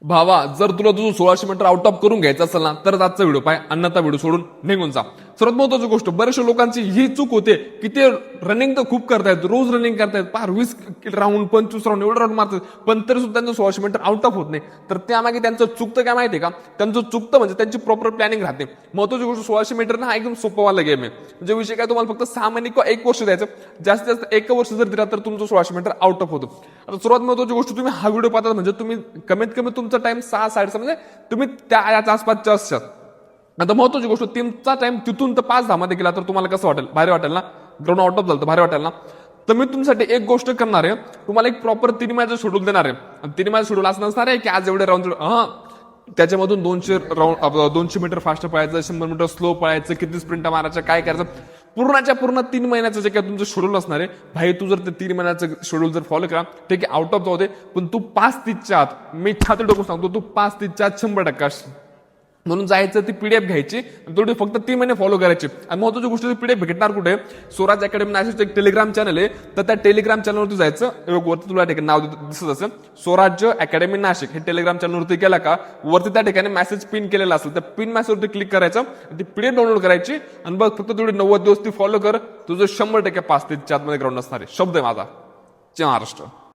भावा, जर तुला तुझं 1600 मीटर आउट ऑफ करून घ्यायचं असेल ना, तर आजचा व्हिडिओ पाय, अन्यथा व्हिडिओ सोडून निघून जा. सर्वात महत्वाची गोष्ट, बऱ्याचशा लोकांची ही चूक होते की ते रनिंग तर खूप करतायत, रोज रनिंग करतायत, पार 20 राऊंड 25 राऊंड एवढं राऊंड मारतात, पण तरी सुद्धा त्यांचं 1600 मीटर आउट ऑफ होत नाही. तर त्यामागे त्यांचं चुकतं काय माहितीये का? त्यांचं चुकतं म्हणजे त्यांची प्रॉपर प्लॅनिंग राहते. महत्वाची गोष्ट, 1600 मीटर ना एकदम सोपवाला गेम आहे. म्हणजे विषय काय, तुम्हाला फक्त 6 महिने किंवा 1 वर्ष द्यायचं, जास्तीत जास्त 1 वर्ष जर दिला तर तुमचं 1600 मीटर आउट ऑफ होतं. आता सर्वात महत्वाची गोष्ट, तुम्ही हा व्हिडिओ पाहता म्हणजे तुम्ही कमीत कमी तुमचा टाइम 6-6:30 म्हणजे तुम्ही त्या याच्या आसपासच्या असतात. आता महत्वाची गोष्ट, तुमचा टाइम तिथून तर 5-10 मध्ये गेला तर तुम्हाला कसं वाटेल? भारी वाटेल ना? ग्राउंड आउट ऑफ झालं तर भारी वाटेल ना? तर मी तुमच्यासाठी एक गोष्ट करणार आहे, तुम्हाला एक प्रॉपर 3 महिन्याचं शेड्यूल देणार आहे. आणि 3 महिन्याचं शेड्यूल असं नसणार आहे की आज एवढे राऊंड, त्याच्यामधून 200 राऊंड 200 मीटर फास्ट पळायचं, 100 मीटर स्लो पळायचं, किती स्प्रिंट मारायचं, काय करायचं, पूर्णच्या पूर्ण 3 महिन्याचं जे काय तुमचं शेड्यूल असणार आहे. भाई, तू जर ते 3 महिन्याचं शेड्यूल जर फॉलो करा, ठीक आहे, आउट ऑफ जाऊ दे, पण तू 5:30च्या आत, मी छाती डोकून सांगतो, तू 5:30च्या आत 100% म्हणून जायचं, ती पीडीएफ घ्यायची, तेवढी फक्त 3 महिने फॉलो करायची. आणि महत्वाची गोष्ट, पीडीएफ भेटणार कुठे? स्वराज अकॅडमी नाशिकचं एक टेलिग्राम चॅनल आहे, तर त्या टेलिग्राम चॅनलवरती जायचं. वरती तुला नाव दिसत असेल, स्वराज्य अकॅडमी नाशिक, हे टेलिग्राम चॅनलवरती गेला का वरती त्या ठिकाणी मेसेज पिन केलेला असेल, त्या पिन मेसेजवरती क्लिक करायचं, ती पीडीएफ डाउनलोड करायची आणि बघ, फक्त तेवढी 90 दिवस ती फॉलो कर, तुझं 100% 5:30च्या आतमध्ये ग्राउंड असणार आहे. शब्द आहे माझा. जय महाराष्ट्र.